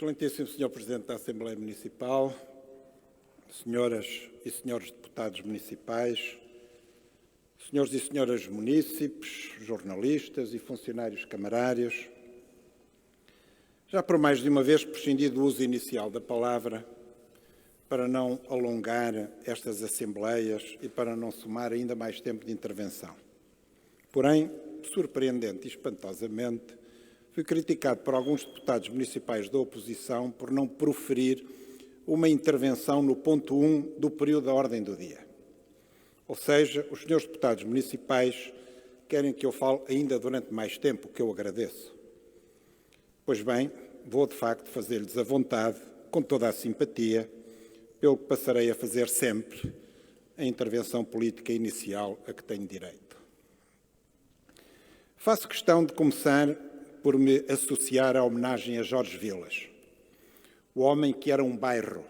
Excelentíssimo Sr. Presidente da Assembleia Municipal, senhoras e senhores deputados municipais, senhores e senhoras munícipes, jornalistas e funcionários camarários, já por mais de uma vez prescindi do uso inicial da palavra para não alongar estas assembleias e para não somar ainda mais tempo de intervenção. Porém, surpreendente e espantosamente, fui criticado por alguns deputados municipais da oposição por não proferir uma intervenção no ponto 1 do período da ordem do dia. Ou seja, os senhores deputados municipais querem que eu fale ainda durante mais tempo, o que eu agradeço. Pois bem, vou de facto fazer-lhes a vontade, com toda a simpatia, pelo que passarei a fazer sempre a intervenção política inicial a que tenho direito. Faço questão de começar por me associar à homenagem a Jorge Vilas, o homem que era um bairro,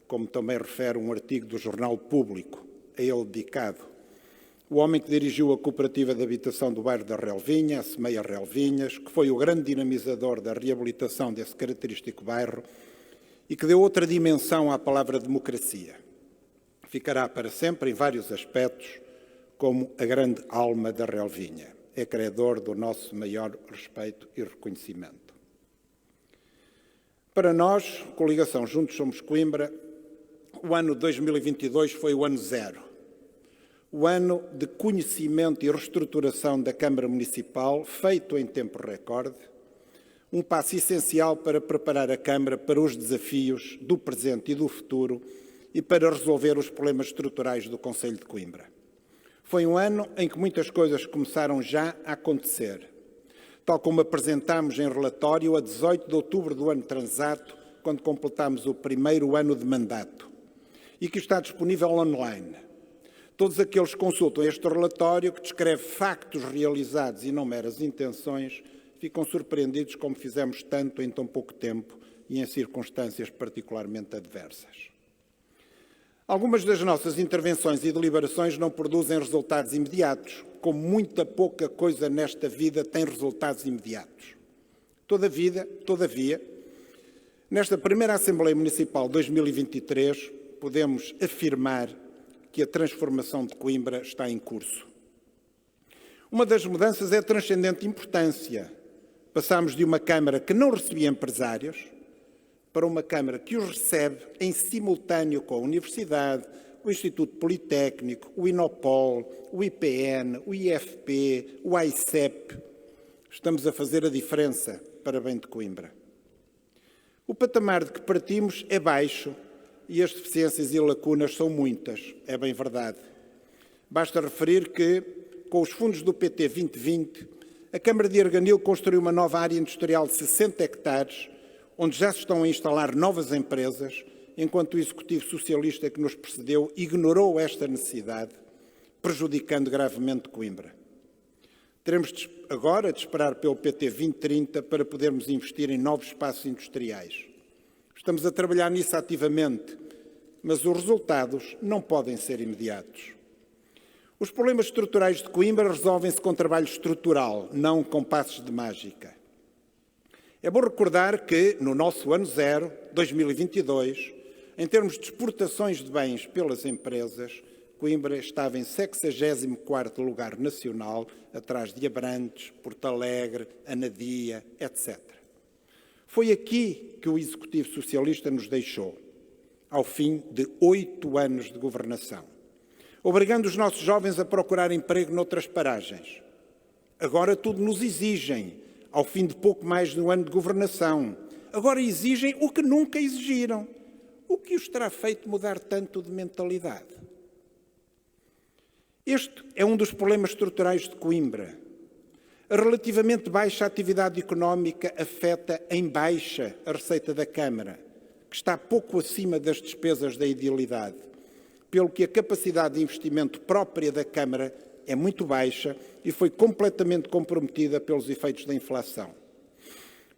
como também refere um artigo do Jornal Público, a ele dedicado. O homem que dirigiu a cooperativa de habitação do bairro da Relvinha, a Semeia Relvinhas, que foi o grande dinamizador da reabilitação desse característico bairro e que deu outra dimensão à palavra democracia. Ficará para sempre, em vários aspectos, como a grande alma da Relvinha. É credor do nosso maior respeito e reconhecimento. Para nós, coligação Juntos Somos Coimbra, o ano 2022 foi o ano zero. O ano de conhecimento e reestruturação da Câmara Municipal, feito em tempo recorde, um passo essencial para preparar a Câmara para os desafios do presente e do futuro e para resolver os problemas estruturais do Concelho de Coimbra. Foi um ano em que muitas coisas começaram já a acontecer, tal como apresentámos em relatório a 18 de outubro do ano transato, quando completámos o primeiro ano de mandato, e que está disponível online. Todos aqueles que consultam este relatório, que descreve factos realizados e não meras intenções, ficam surpreendidos como fizemos tanto em tão pouco tempo e em circunstâncias particularmente adversas. Algumas das nossas intervenções e deliberações não produzem resultados imediatos, como muita pouca coisa nesta vida tem resultados imediatos. Todavia, nesta primeira Assembleia Municipal 2023, podemos afirmar que a transformação de Coimbra está em curso. Uma das mudanças é de transcendente importância. Passámos de uma Câmara que não recebia empresários para uma Câmara que os recebe em simultâneo com a Universidade, o Instituto Politécnico, o Inopol, o IPN, o IFP, o AICEP. Estamos a fazer a diferença para bem de Coimbra. O patamar de que partimos é baixo e as deficiências e lacunas são muitas, é bem verdade. Basta referir que, com os fundos do PT 2020, a Câmara de Arganil construiu uma nova área industrial de 60 hectares, onde já se estão a instalar novas empresas, enquanto o Executivo Socialista que nos precedeu ignorou esta necessidade, prejudicando gravemente Coimbra. Teremos agora de esperar pelo PT 2030 para podermos investir em novos espaços industriais. Estamos a trabalhar nisso ativamente, mas os resultados não podem ser imediatos. Os problemas estruturais de Coimbra resolvem-se com trabalho estrutural, não com passos de mágica. É bom recordar que, no nosso ano zero, 2022, em termos de exportações de bens pelas empresas, Coimbra estava em 64º lugar nacional, atrás de Abrantes, Porto Alegre, Anadia, etc. Foi aqui que o Executivo Socialista nos deixou, ao fim de 8 anos de governação, obrigando os nossos jovens a procurar emprego noutras paragens. Agora tudo nos exigem, ao fim de pouco mais de um ano de governação. Agora exigem o que nunca exigiram. O que os terá feito mudar tanto de mentalidade? Este é um dos problemas estruturais de Coimbra. A relativamente baixa atividade económica afeta em baixa a receita da Câmara, que está pouco acima das despesas da idealidade, pelo que a capacidade de investimento própria da Câmara é muito baixa e foi completamente comprometida pelos efeitos da inflação.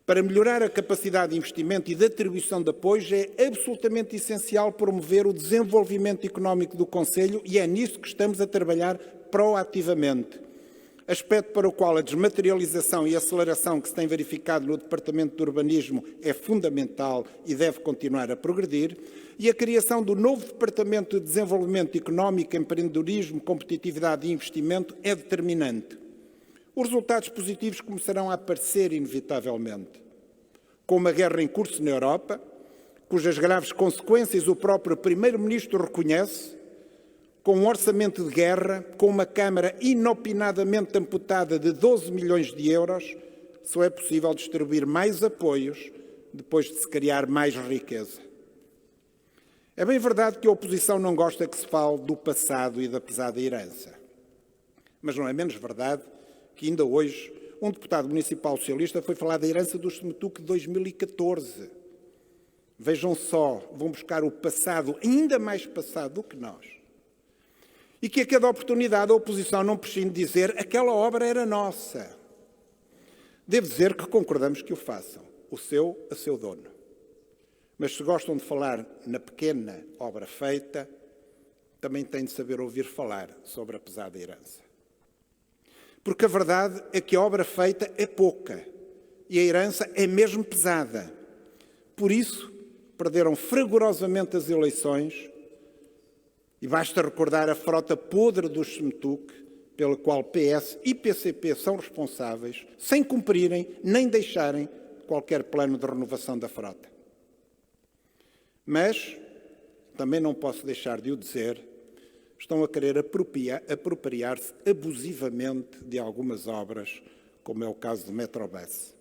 Para melhorar a capacidade de investimento e de atribuição de apoios é absolutamente essencial promover o desenvolvimento económico do Concelho e é nisso que estamos a trabalhar proativamente. aspecto para o qual a desmaterialização e aceleração que se tem verificado no Departamento de Urbanismo é fundamental e deve continuar a progredir, e a criação do novo Departamento de Desenvolvimento Económico, Empreendedorismo, Competitividade e Investimento é determinante. Os resultados positivos começarão a aparecer inevitavelmente. Com uma guerra em curso na Europa, cujas graves consequências o próprio Primeiro-Ministro reconhece, com um orçamento de guerra, com uma Câmara inopinadamente amputada de 12 milhões de euros, só é possível distribuir mais apoios depois de se criar mais riqueza. É bem verdade que a oposição não gosta que se fale do passado e da pesada herança. Mas não é menos verdade que ainda hoje um deputado municipal socialista foi falar da herança do Semetuc de 2014. Vejam só, vão buscar o passado, ainda mais passado do que nós. E que a cada oportunidade a oposição não prescinde de dizer aquela obra era nossa. Devo dizer que concordamos que o façam, o seu a seu dono. Mas se gostam de falar na pequena obra feita, também têm de saber ouvir falar sobre a pesada herança. Porque a verdade é que a obra feita é pouca e a herança é mesmo pesada. Por isso, perderam fragorosamente as eleições e basta recordar a frota podre do Semetuc, pela qual PS e PCP são responsáveis, sem cumprirem nem deixarem qualquer plano de renovação da frota. Mas, também não posso deixar de o dizer, estão a querer apropriar-se abusivamente de algumas obras, como é o caso do Metrobus.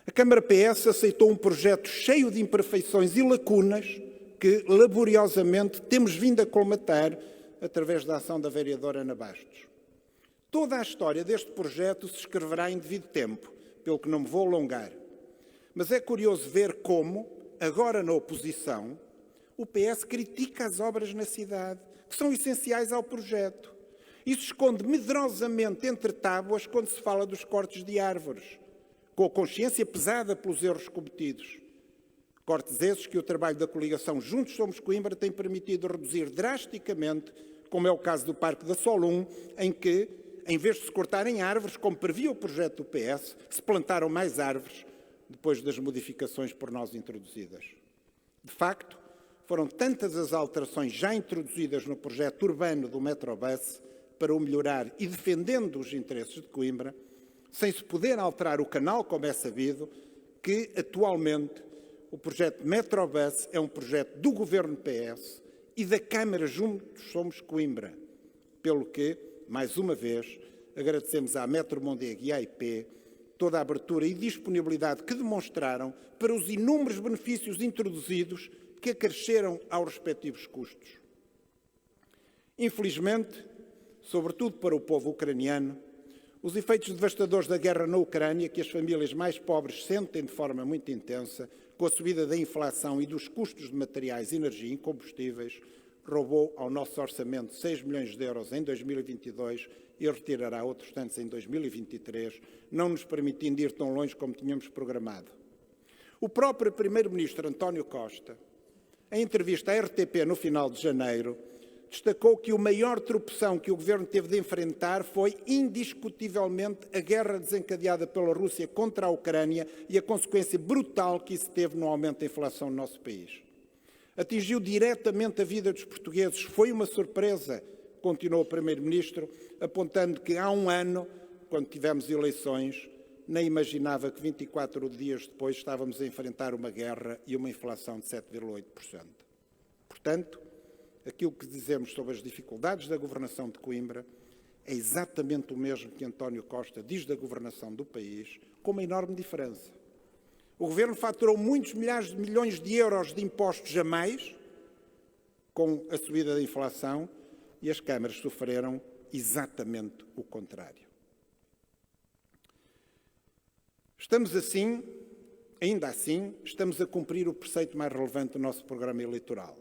A Câmara PS aceitou um projeto cheio de imperfeições e lacunas que, laboriosamente, temos vindo a colmatar através da ação da vereadora Ana Bastos. Toda a história deste projeto se escreverá em devido tempo, pelo que não me vou alongar. Mas é curioso ver como, agora na oposição, o PS critica as obras na cidade, que são essenciais ao projeto. E se esconde medrosamente entre tábuas quando se fala dos cortes de árvores, com a consciência pesada pelos erros cometidos. Cortes esses que o trabalho da coligação Juntos Somos Coimbra tem permitido reduzir drasticamente, como é o caso do Parque da Solum, em que, em vez de se cortarem árvores, como previa o projeto do PS, se plantaram mais árvores depois das modificações por nós introduzidas. De facto, foram tantas as alterações já introduzidas no projeto urbano do Metrobus para o melhorar e defendendo os interesses de Coimbra, sem se poder alterar o canal, como é sabido, que atualmente o projeto Metrobus é um projeto do Governo PS e da Câmara Juntos Somos Coimbra, pelo que, mais uma vez, agradecemos à Metro Mondego e à IP toda a abertura e disponibilidade que demonstraram para os inúmeros benefícios introduzidos que acresceram aos respectivos custos. Infelizmente, sobretudo para o povo ucraniano, os efeitos devastadores da guerra na Ucrânia, que as famílias mais pobres sentem de forma muito intensa, com a subida da inflação e dos custos de materiais, energia e combustíveis, roubou ao nosso orçamento 6 milhões de euros em 2022 e retirará outros tantos em 2023, não nos permitindo ir tão longe como tínhamos programado. O próprio Primeiro-Ministro António Costa, em entrevista à RTP no final de janeiro, destacou que o maior tropeção que o Governo teve de enfrentar foi, indiscutivelmente, a guerra desencadeada pela Rússia contra a Ucrânia e a consequência brutal que isso teve no aumento da inflação no nosso país. Atingiu diretamente a vida dos portugueses. Foi uma surpresa, continuou o Primeiro-Ministro, apontando que há um ano, quando tivemos eleições, nem imaginava que 24 dias depois estávamos a enfrentar uma guerra e uma inflação de 7,8%. Portanto, aquilo que dizemos sobre as dificuldades da governação de Coimbra é exatamente o mesmo que António Costa diz da governação do país, com uma enorme diferença. O Governo faturou muitos milhares de milhões de euros de impostos a mais, com a subida da inflação, e as câmaras sofreram exatamente o contrário. Estamos assim, ainda assim, estamos a cumprir o preceito mais relevante do nosso programa eleitoral: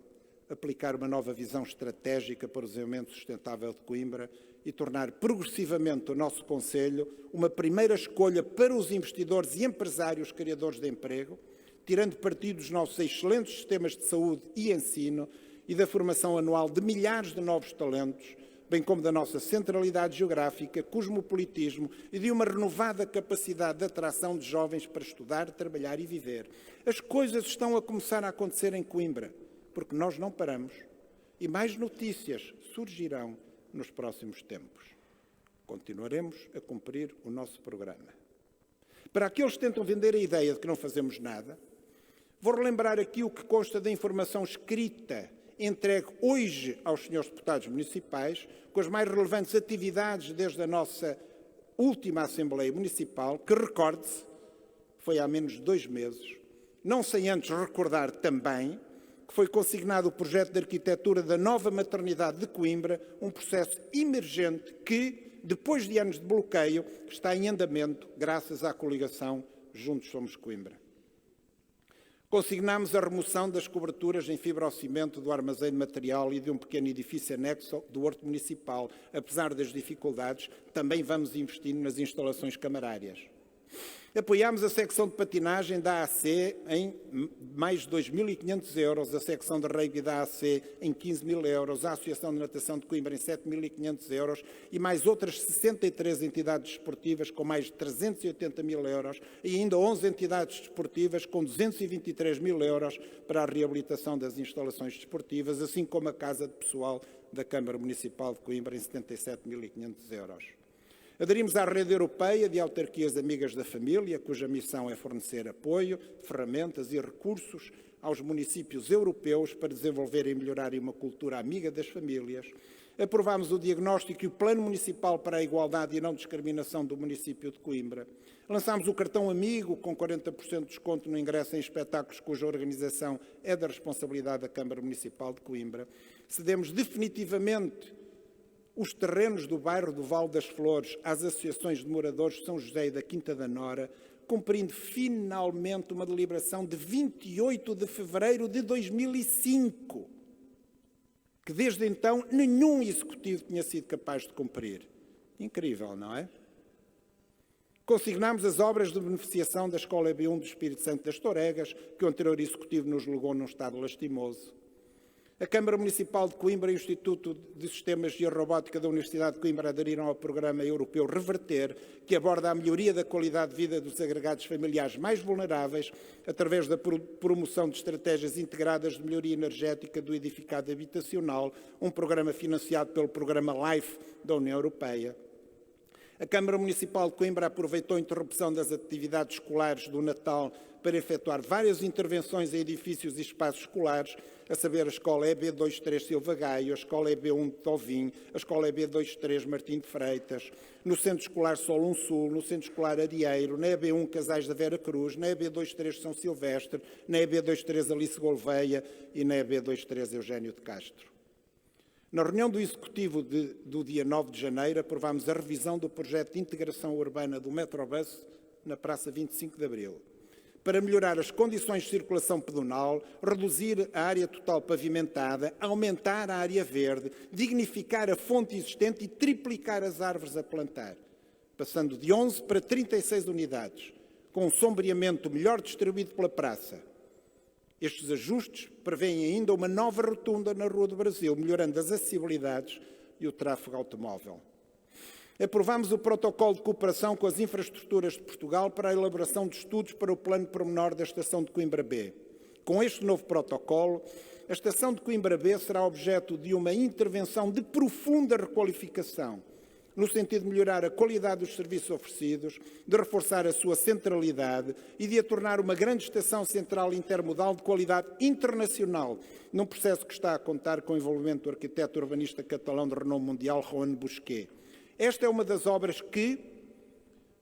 aplicar uma nova visão estratégica para o desenvolvimento sustentável de Coimbra e tornar progressivamente o nosso Conselho uma primeira escolha para os investidores e empresários criadores de emprego, tirando partido dos nossos excelentes sistemas de saúde e ensino e da formação anual de milhares de novos talentos, bem como da nossa centralidade geográfica, cosmopolitismo e de uma renovada capacidade de atração de jovens para estudar, trabalhar e viver. As coisas estão a começar a acontecer em Coimbra, porque nós não paramos e mais notícias surgirão nos próximos tempos. Continuaremos a cumprir o nosso programa. Para aqueles que tentam vender a ideia de que não fazemos nada, vou relembrar aqui o que consta da informação escrita entregue hoje aos senhores deputados municipais, com as mais relevantes atividades desde a nossa última Assembleia Municipal, que, recorde-se, foi há menos de 2 meses, não sem antes recordar também que foi consignado o projeto de arquitetura da nova maternidade de Coimbra, um processo emergente que, depois de anos de bloqueio, está em andamento graças à coligação Juntos Somos Coimbra. Consignámos a remoção das coberturas em fibrocimento do armazém de material e de um pequeno edifício anexo do Horto Municipal. Apesar das dificuldades, também vamos investir nas instalações camarárias. Apoiámos a secção de patinagem da AC em mais de 2.500 euros, a secção de rugby da AC em 15.000 euros, a Associação de Natação de Coimbra em 7.500 euros e mais outras 63 entidades desportivas com mais de 380.000 euros e ainda 11 entidades desportivas com 223.000 euros para a reabilitação das instalações desportivas, assim como a Casa de Pessoal da Câmara Municipal de Coimbra em 77.500 euros. Aderimos à rede europeia de autarquias amigas da família, cuja missão é fornecer apoio, ferramentas e recursos aos municípios europeus para desenvolver e melhorarem uma cultura amiga das famílias. Aprovámos o diagnóstico e o Plano Municipal para a Igualdade e Não Discriminação do município de Coimbra. Lançámos o cartão Amigo, com 40% de desconto no ingresso em espetáculos cuja organização é da responsabilidade da Câmara Municipal de Coimbra. Cedemos definitivamente os terrenos do bairro do Vale das Flores às associações de moradores de São José e da Quinta da Nora, cumprindo finalmente uma deliberação de 28 de fevereiro de 2005, que desde então nenhum executivo tinha sido capaz de cumprir. Incrível, não é? Consignámos as obras de beneficiação da Escola EB1 do Espírito Santo das Toregas, que o anterior executivo nos legou num estado lastimoso. A Câmara Municipal de Coimbra e o Instituto de Sistemas e Robótica da Universidade de Coimbra aderiram ao programa europeu Reverter, que aborda a melhoria da qualidade de vida dos agregados familiares mais vulneráveis através da promoção de estratégias integradas de melhoria energética do edificado habitacional, um programa financiado pelo programa LIFE da União Europeia. A Câmara Municipal de Coimbra aproveitou a interrupção das atividades escolares do Natal para efetuar várias intervenções em edifícios e espaços escolares, a saber a Escola EB23 Silva Gaio, a Escola EB1 de Tovim, a Escola EB23 Martim de Freitas, no Centro Escolar Sol 1 Sul, no Centro Escolar Arieiro, na EB1 Casais da Vera Cruz, na EB23 São Silvestre, na EB23 Alice Gouveia e na EB23 Eugênio de Castro. Na reunião do Executivo do dia 9 de janeiro, aprovámos a revisão do projeto de integração urbana do Metrobus na Praça 25 de Abril, para melhorar as condições de circulação pedonal, reduzir a área total pavimentada, aumentar a área verde, dignificar a fonte existente e triplicar as árvores a plantar, passando de 11 para 36 unidades, com um sombreamento melhor distribuído pela praça. Estes ajustes prevêem ainda uma nova rotunda na Rua do Brasil, melhorando as acessibilidades e o tráfego automóvel. Aprovámos o protocolo de cooperação com as infraestruturas de Portugal para a elaboração de estudos para o plano pormenor da Estação de Coimbra B. Com este novo protocolo, a Estação de Coimbra B será objeto de uma intervenção de profunda requalificação, no sentido de melhorar a qualidade dos serviços oferecidos, de reforçar a sua centralidade e de a tornar uma grande estação central intermodal de qualidade internacional, num processo que está a contar com o envolvimento do arquiteto urbanista catalão de renome mundial, Juan Busquet. Esta é uma das obras que,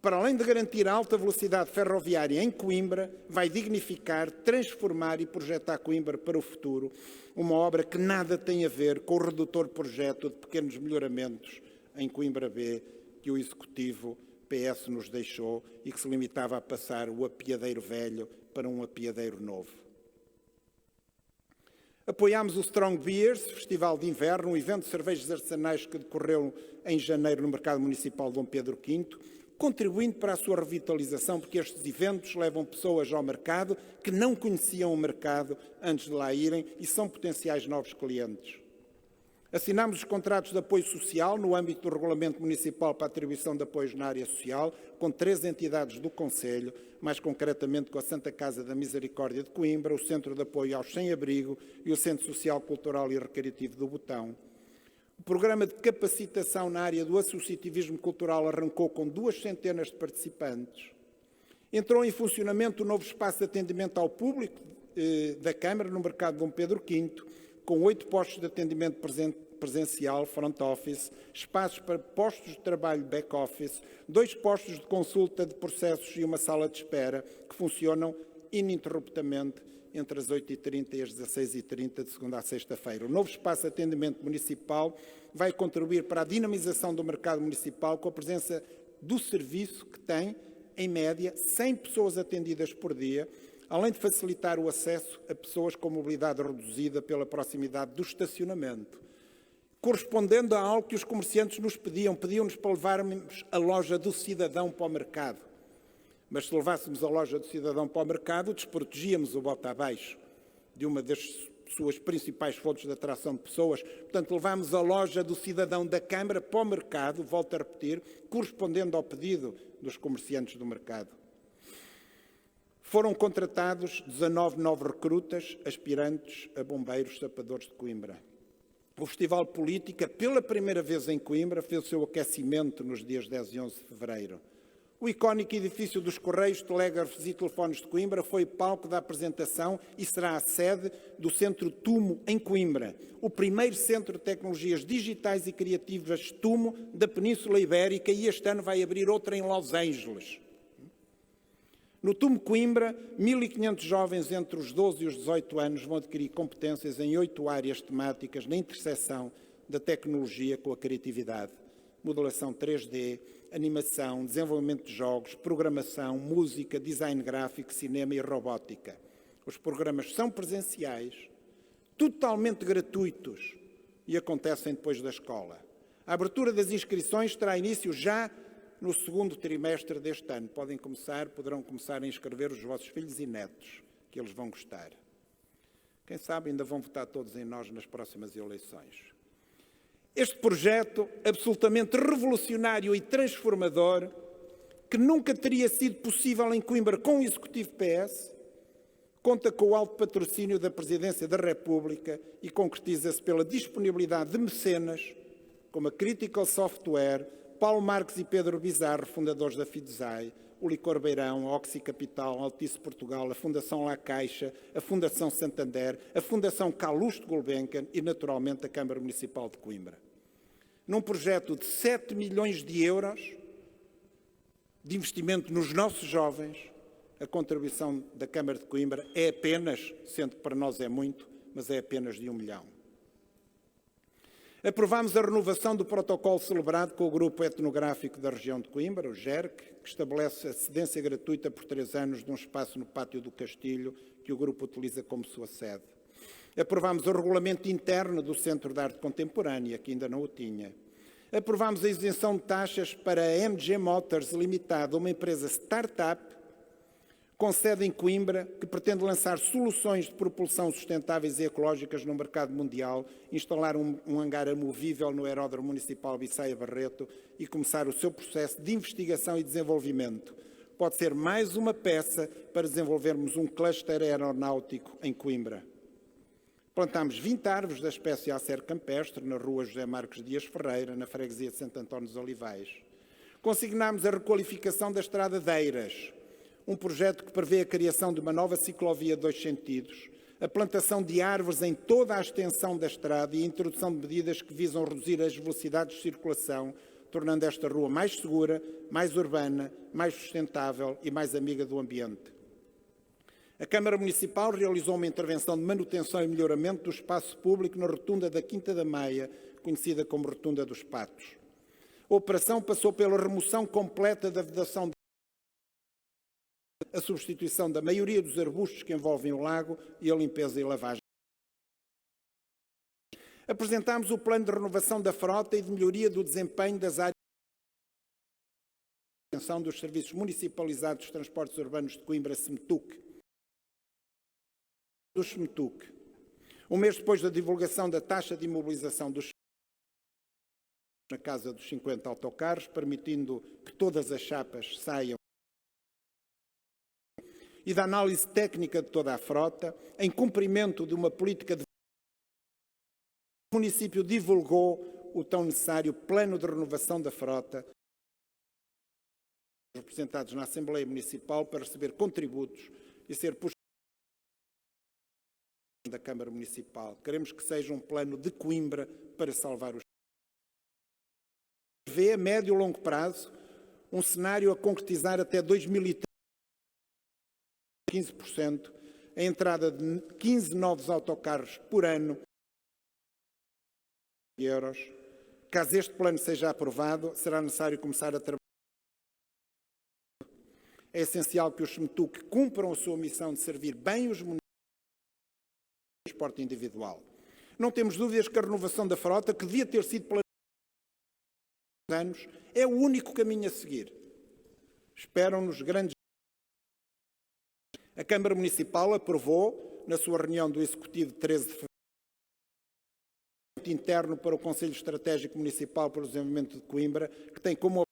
para além de garantir a alta velocidade ferroviária em Coimbra, vai dignificar, transformar e projetar Coimbra para o futuro, uma obra que nada tem a ver com o redutor projeto de pequenos melhoramentos em Coimbra B, que o Executivo PS nos deixou e que se limitava a passar o apiadeiro velho para um apiadeiro novo. Apoiámos o Strong Beers, Festival de Inverno, um evento de cervejas artesanais que decorreu em janeiro no Mercado Municipal de Dom Pedro V, contribuindo para a sua revitalização, porque estes eventos levam pessoas ao mercado que não conheciam o mercado antes de lá irem e são potenciais novos clientes. Assinámos os contratos de apoio social no âmbito do Regulamento Municipal para a atribuição de apoios na área social, com 3 entidades do Conselho, mais concretamente com a Santa Casa da Misericórdia de Coimbra, o Centro de Apoio aos Sem-Abrigo e o Centro Social, Cultural e Recreativo do Botão. O programa de capacitação na área do associativismo cultural arrancou com 200 de participantes. Entrou em funcionamento o novo espaço de atendimento ao público da Câmara no Mercado Dom Pedro V, com 8 postos de atendimento presencial, front office, espaços para postos de trabalho back office, 2 postos de consulta de processos e uma sala de espera que funcionam ininterruptamente entre as 8h30 e as 16h30, de segunda a sexta-feira. O novo espaço de atendimento municipal vai contribuir para a dinamização do mercado municipal com a presença do serviço que tem, em média, 100 pessoas atendidas por dia, além de facilitar o acesso a pessoas com mobilidade reduzida pela proximidade do estacionamento. Correspondendo a algo que os comerciantes nos pediam-nos para levarmos a loja do cidadão para o mercado. Mas se levássemos a loja do cidadão para o mercado, desprotegíamos o bota abaixo de uma das suas principais fontes de atração de pessoas. Portanto, levámos a loja do cidadão da Câmara para o mercado, volto a repetir, correspondendo ao pedido dos comerciantes do mercado. Foram contratados 19 novos recrutas, aspirantes a bombeiros sapadores de Coimbra. O Festival Política, pela primeira vez em Coimbra, fez o seu aquecimento nos dias 10 e 11 de fevereiro. O icónico edifício dos Correios, Telégrafos e Telefones de Coimbra foi palco da apresentação e será a sede do Centro TUMO em Coimbra, o primeiro centro de tecnologias digitais e criativas TUMO da Península Ibérica, e este ano vai abrir outra em Los Angeles. No TUMO Coimbra, 1.500 jovens entre os 12 e os 18 anos vão adquirir competências em 8 áreas temáticas na interseção da tecnologia com a criatividade. Modelação 3D, animação, desenvolvimento de jogos, programação, música, design gráfico, cinema e robótica. Os programas são presenciais, totalmente gratuitos e acontecem depois da escola. A abertura das inscrições terá início já no segundo trimestre deste ano. Poderão começar a inscrever os vossos filhos e netos, que eles vão gostar. Quem sabe ainda vão votar todos em nós nas próximas eleições. Este projeto absolutamente revolucionário e transformador, que nunca teria sido possível em Coimbra com o Executivo PS, conta com o alto patrocínio da Presidência da República e concretiza-se pela disponibilidade de mecenas, como a Critical Software, Paulo Marques e Pedro Bizarro, fundadores da FIDESAI, o Licor Beirão, a Oxy Capital, a Altice Portugal, a Fundação La Caixa, a Fundação Santander, a Fundação Calouste Gulbenkian e, naturalmente, a Câmara Municipal de Coimbra. Num projeto de 7 milhões de euros de investimento nos nossos jovens, a contribuição da Câmara de Coimbra é apenas, sendo que para nós é muito, mas é apenas de 1 milhão. Aprovámos a renovação do protocolo celebrado com o Grupo Etnográfico da região de Coimbra, o GERC, que estabelece a cedência gratuita por 3 anos de um espaço no Pátio do Castilho, que o grupo utiliza como sua sede. Aprovámos o regulamento interno do Centro de Arte Contemporânea, que ainda não o tinha. Aprovámos a isenção de taxas para a MG Motors Limitada, uma empresa start-up com sede em Coimbra, que pretende lançar soluções de propulsão sustentáveis e ecológicas no mercado mundial, instalar um hangar amovível no Aeródromo Municipal Bissaia Barreto e começar o seu processo de investigação e desenvolvimento. Pode ser mais uma peça para desenvolvermos um cluster aeronáutico em Coimbra. Plantámos 20 árvores da espécie Acer campestre na rua José Marcos Dias Ferreira, na freguesia de Santo António dos Olivais. Consignámos a requalificação da Estrada de Eiras, um projeto que prevê a criação de uma nova ciclovia de 2 sentidos, a plantação de árvores em toda a extensão da estrada e a introdução de medidas que visam reduzir as velocidades de circulação, tornando esta rua mais segura, mais urbana, mais sustentável e mais amiga do ambiente. A Câmara Municipal realizou uma intervenção de manutenção e melhoramento do espaço público na rotunda da Quinta da Maia, conhecida como Rotunda dos Patos. A operação passou pela remoção completa da vedação, a substituição da maioria dos arbustos que envolvem o lago e a limpeza e lavagem. Apresentámos o plano de renovação da frota e de melhoria do desempenho das áreas de extensão dos serviços municipalizados de transportes urbanos de Coimbra, SEMTUC. Um mês depois da divulgação da taxa de imobilização dos na casa dos 50 autocarros, permitindo que todas as chapas saiam, e da análise técnica de toda a frota, em cumprimento de uma política de... O município divulgou o tão necessário plano de renovação da frota, representados na Assembleia Municipal, para receber contributos e ser puxado da Câmara Municipal. Queremos que seja um plano de Coimbra para salvar os... Vê a médio e longo prazo um cenário a concretizar até 2030, 15%, a entrada de 15 novos autocarros por ano, euros. Caso este plano seja aprovado, será necessário começar a trabalhar. É essencial que os SMTUC cumpram a sua missão de servir bem os municípios de transporte individual. Não temos dúvidas que a renovação da frota, que devia ter sido planeada há anos, é o único caminho a seguir. Esperam-nos grandes... A Câmara Municipal aprovou, na sua reunião do Executivo de 13 de fevereiro, interno para o Conselho Estratégico Municipal para o Desenvolvimento de Coimbra, que tem como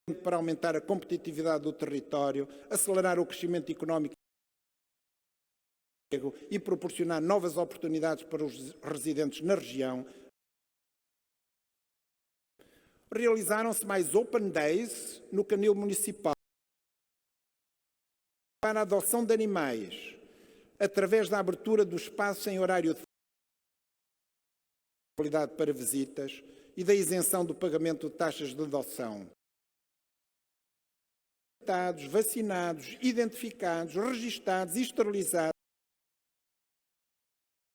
objetivo para aumentar a competitividade do território, acelerar o crescimento económico e proporcionar novas oportunidades para os residentes na região. Realizaram-se mais Open Days no Canil Municipal para a adoção de animais, através da abertura do espaço em horário de qualidade para visitas e da isenção do pagamento de taxas de adoção. Vacinados, identificados, registados e esterilizados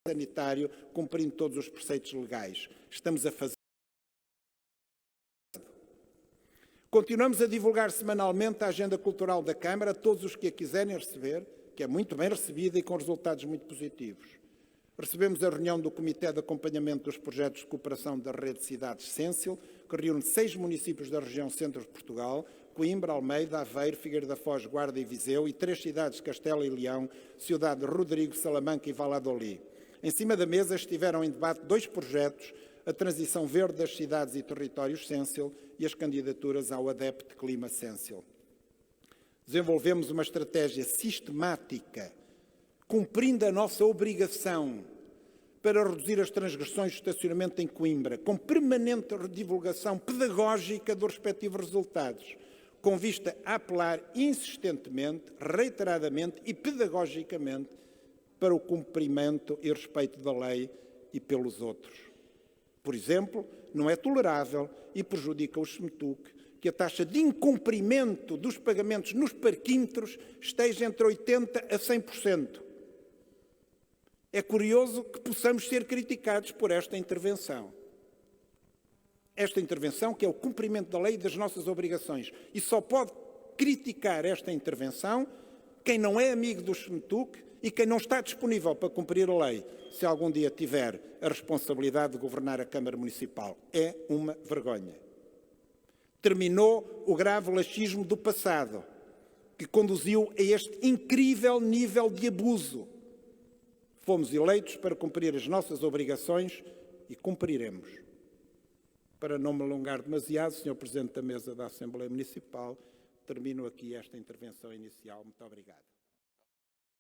sanitário, cumprindo todos os preceitos legais. Estamos a fazer. Continuamos a divulgar semanalmente a agenda cultural da Câmara a todos os que a quiserem receber, que é muito bem recebida e com resultados muito positivos. Recebemos a reunião do Comitê de Acompanhamento dos Projetos de Cooperação da Rede de Cidades Sêncil, que reúne 6 municípios da região centro de Portugal, Coimbra, Almeida, Aveiro, Figueira da Foz, Guarda e Viseu, e 3 cidades de Castela e Leão, Ciudad de Rodrigo, Salamanca e Valladolid. Em cima da mesa estiveram em debate 2 projetos, a transição verde das cidades e territórios Sêncil e as candidaturas ao ADEPT Clima Sêncil. Desenvolvemos uma estratégia sistemática, cumprindo a nossa obrigação para reduzir as transgressões de estacionamento em Coimbra, com permanente divulgação pedagógica dos respectivos resultados, com vista a apelar insistentemente, reiteradamente e pedagogicamente para o cumprimento e respeito da lei e pelos outros. Por exemplo, não é tolerável e prejudica os SMTUC que a taxa de incumprimento dos pagamentos nos parquímetros esteja entre 80% a 100%. É curioso que possamos ser criticados por esta intervenção. Esta intervenção, que é o cumprimento da lei e das nossas obrigações. E só pode criticar esta intervenção quem não é amigo do SMTUC e quem não está disponível para cumprir a lei, se algum dia tiver a responsabilidade de governar a Câmara Municipal. É uma vergonha. Terminou o grave laxismo do passado, que conduziu a este incrível nível de abuso. Fomos eleitos para cumprir as nossas obrigações e cumpriremos. Para não me alongar demasiado, Sr. Presidente da Mesa da Assembleia Municipal, termino aqui esta intervenção inicial. Muito obrigado.